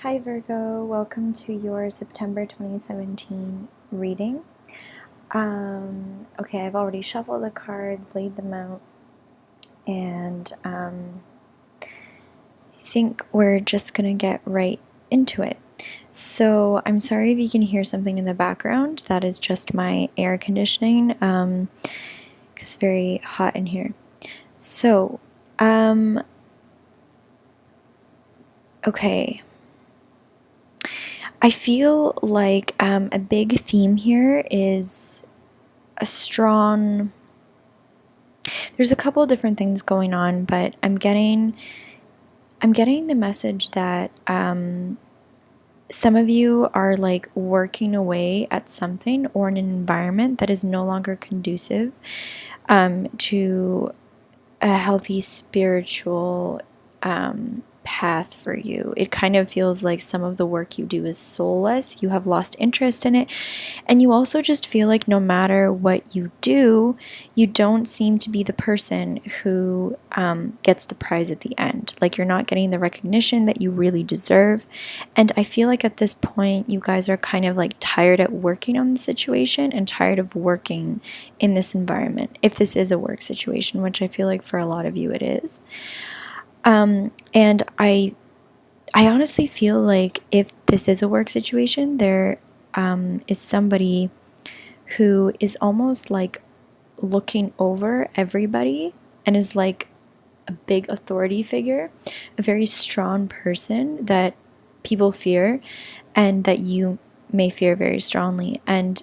Hi Virgo, welcome to your September 2017 reading. Okay, I've already shuffled the cards, laid them out, and I think we're just gonna get right into it. So I'm sorry if you can hear something in the background. That is just my air conditioning, because it's very hot in here. So, okay. I feel like a big theme here is a strong. There's a couple of different things going on, but I'm getting the message that some of you are like working away at something or in an environment that is no longer conducive to a healthy spiritual path for you. It kind of feels like some of the work you do is soulless. You have lost interest in it. And you also just feel like no matter what you do, you don't seem to be the person who gets the prize at the end. Like you're not getting the recognition that you really deserve. And I feel like at this point, you guys are kind of like tired at working on the situation and tired of working in this environment. If this is a work situation, which I feel like for a lot of you it is. And I honestly feel like if this is a work situation, there is somebody who is almost like looking over everybody and is like a big authority figure, a very strong person that people fear and that you may fear very strongly. And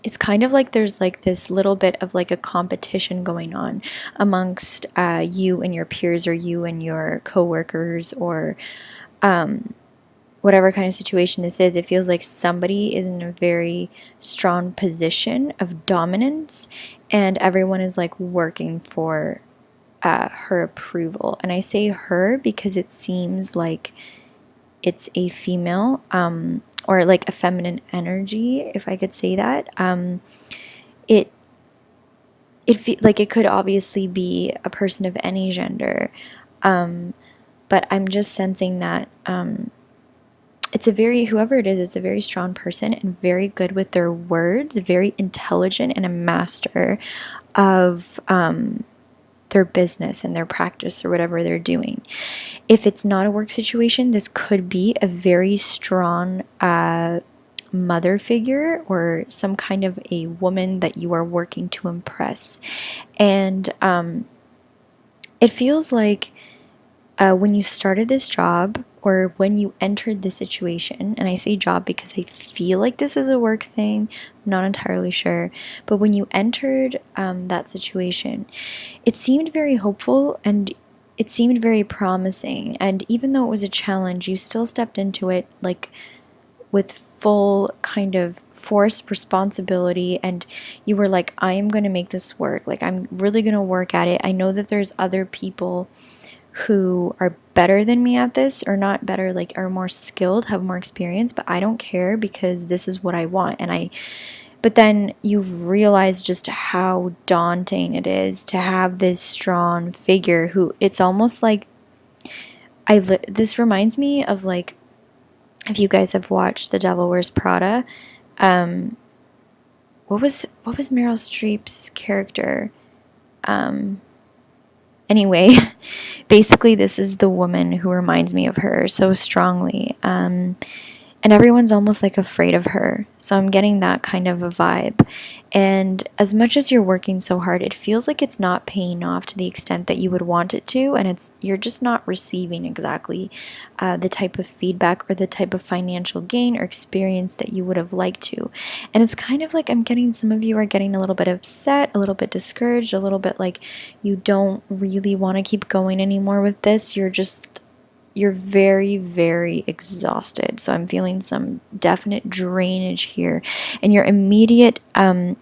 it's kind of like there's like this little bit of like a competition going on amongst you and your peers, or you and your coworkers, or whatever kind of situation this is. It feels like somebody is in a very strong position of dominance and everyone is like working for her approval. And I say her because it seems like it's a female, or like a feminine energy, if I could say that. It like it could obviously be a person of any gender, but I'm just sensing that it's a very, whoever it is, it's a very strong person and very good with their words, very intelligent and a master of their business and their practice or whatever they're doing. If it's not a work situation, this could be a very strong mother figure or some kind of a woman that you are working to impress. And it feels like when you started this job or when you entered this situation, and I say job because I feel like this is a work thing, I'm not entirely sure, but when you entered that situation, it seemed very hopeful and it seemed very promising. And even though it was a challenge, you still stepped into it like with full kind of force, responsibility, and you were like, I am going to make this work. Like, I'm really going to work at it. I know that there's other people who are better than me at this, or not better, like are more skilled, have more experience, but I don't care because this is what I want. But then you've realized just how daunting it is to have this strong figure who, it's almost like this reminds me of, like, if you guys have watched The Devil Wears Prada, what was Meryl Streep's character? Anyway, basically this is the woman who reminds me of her so strongly. And everyone's almost like afraid of her. So I'm getting that kind of a vibe. And as much as you're working so hard, it feels like it's not paying off to the extent that you would want it to, and you're just not receiving exactly the type of feedback or the type of financial gain or experience that you would have liked to. And it's kind of like I'm getting, some of you are getting a little bit upset, a little bit discouraged, a little bit like you don't really want to keep going anymore with this. You're very, very exhausted. So I'm feeling some definite drainage here. And your immediate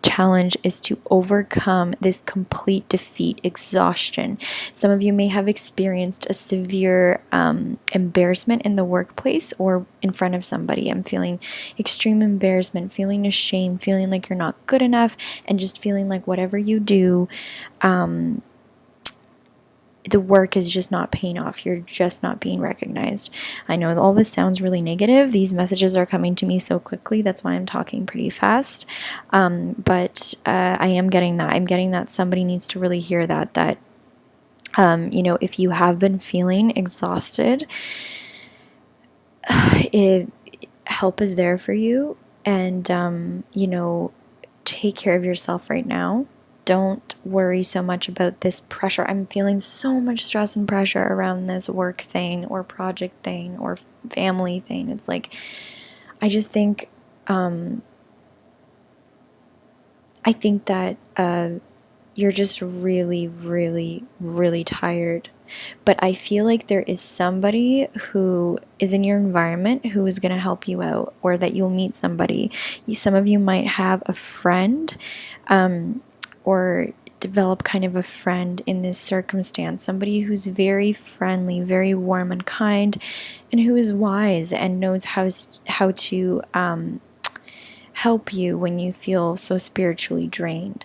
challenge is to overcome this complete defeat, exhaustion. Some of you may have experienced a severe embarrassment in the workplace or in front of somebody. I'm feeling extreme embarrassment, feeling ashamed, feeling like you're not good enough, and just feeling like whatever you do, the work is just not paying off. You're just not being recognized. I know all this sounds really negative. These messages are coming to me so quickly. That's why I'm talking pretty fast. But I am getting that. I'm getting that somebody needs to really hear that if you have been feeling exhausted, help is there for you. And, take care of yourself right now. Don't worry so much about this pressure. I'm feeling so much stress and pressure around this work thing or project thing or family thing. It's like, I just think, I think that you're just really, really, really tired. But I feel like there is somebody who is in your environment who is going to help you out, or that you'll meet somebody. Some of you might have a friend, or develop kind of a friend in this circumstance, somebody who's very friendly, very warm and kind, and who is wise and knows how to help you when you feel so spiritually drained.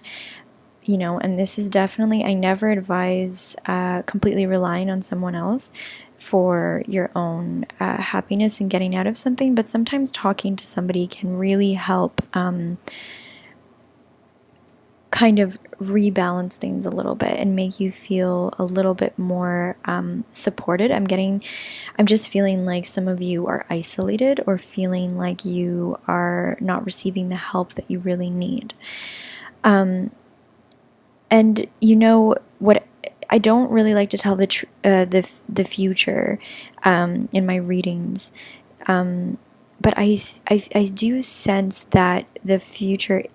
And this is definitely, I never advise completely relying on someone else for your own happiness and getting out of something, but sometimes talking to somebody can really help kind of rebalance things a little bit and make you feel a little bit more supported. I'm just feeling like some of you are isolated or feeling like you are not receiving the help that you really need. And what, I don't really like to tell the future in my readings, but I do sense that the future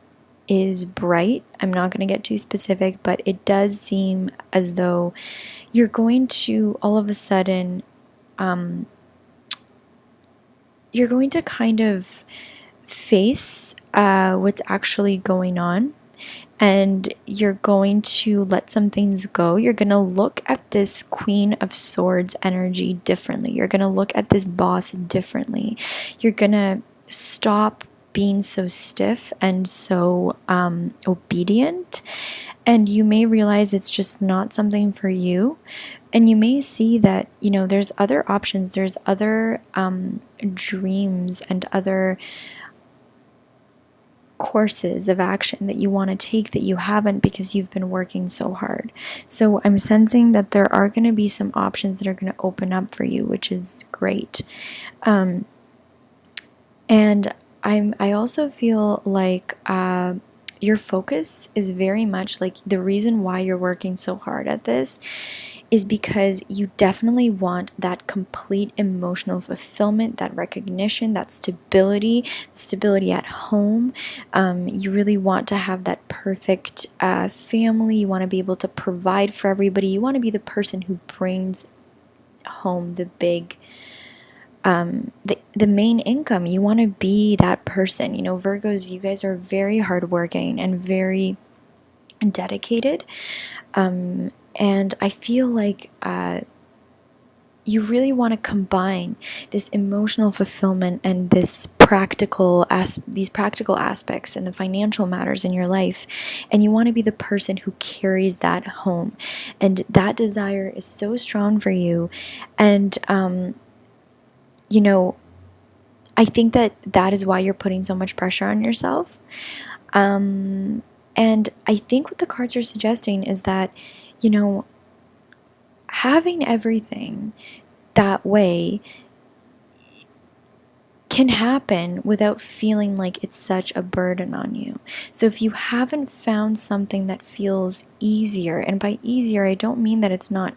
is bright. I'm not going to get too specific, but it does seem as though you're going to all of a sudden, you're going to kind of face what's actually going on. And you're going to let some things go. You're going to look at this Queen of Swords energy differently. You're going to look at this boss differently. You're going to stop being so stiff and so obedient. And you may realize it's just not something for you. And you may see that, there's other options. There's other dreams and other courses of action that you want to take that you haven't because you've been working so hard. So I'm sensing that there are going to be some options that are going to open up for you, which is great. And I also feel like your focus is very much like the reason why you're working so hard at this is because you definitely want that complete emotional fulfillment, that recognition, that stability, stability at home. You really want to have that perfect family. You want to be able to provide for everybody. You want to be the person who brings home the big, the main income. You want to be that person. Virgos, you guys are very hardworking and very dedicated. And I feel like you really want to combine this emotional fulfillment and these practical aspects and the financial matters in your life. And you want to be the person who carries that home. And that desire is so strong for you. And, I think that is why you're putting so much pressure on yourself. And I think what the cards are suggesting is that, having everything that way can happen without feeling like it's such a burden on you. So if you haven't found something that feels easier, and by easier, I don't mean that it's not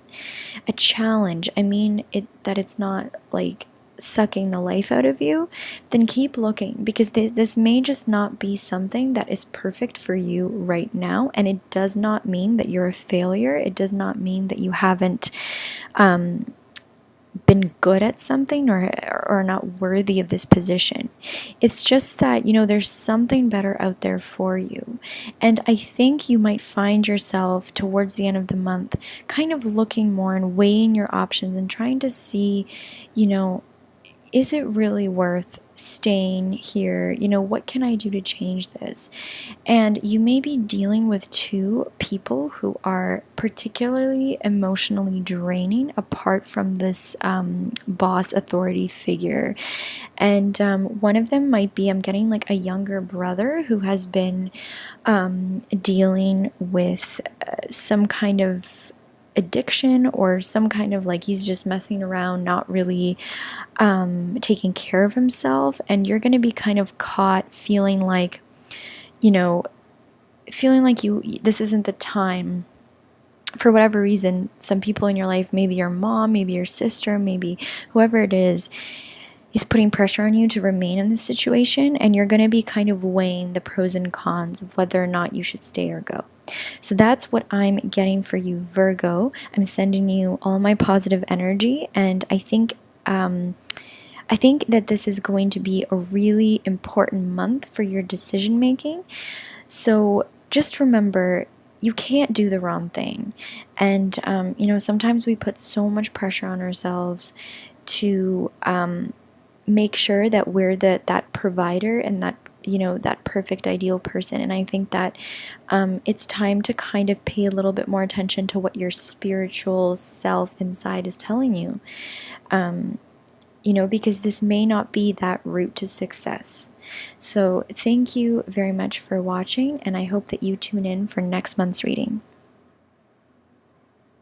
a challenge. I mean that it's not like sucking the life out of you, then keep looking, because this may just not be something that is perfect for you right now. And it does not mean that you're a failure. It does not mean that you haven't been good at something or not worthy of this position. It's just that, there's something better out there for you. And I think you might find yourself towards the end of the month kind of looking more and weighing your options and trying to see, is it really worth staying here? You know, what can I do to change this? And you may be dealing with two people who are particularly emotionally draining, apart from this boss authority figure. And one of them might be, I'm getting like a younger brother who has been dealing with some kind of addiction, or some kind of like he's just messing around, not really taking care of himself. And you're going to be kind of caught feeling like, you know, feeling like this isn't the time. For whatever reason, some people in your life, maybe your mom, maybe your sister, maybe whoever it is putting pressure on you to remain in this situation, and you're going to be kind of weighing the pros and cons of whether or not you should stay or go. So that's what I'm getting for you, Virgo. I'm sending you all my positive energy, and I think that this is going to be a really important month for your decision making. So just remember, you can't do the wrong thing. And, you know, sometimes we put so much pressure on ourselves to make sure that we're that provider and that, you know, that perfect ideal person. And I think that it's time to kind of pay a little bit more attention to what your spiritual self inside is telling you. You know, because this may not be that route to success. So thank you very much for watching, and I hope that you tune in for next month's reading.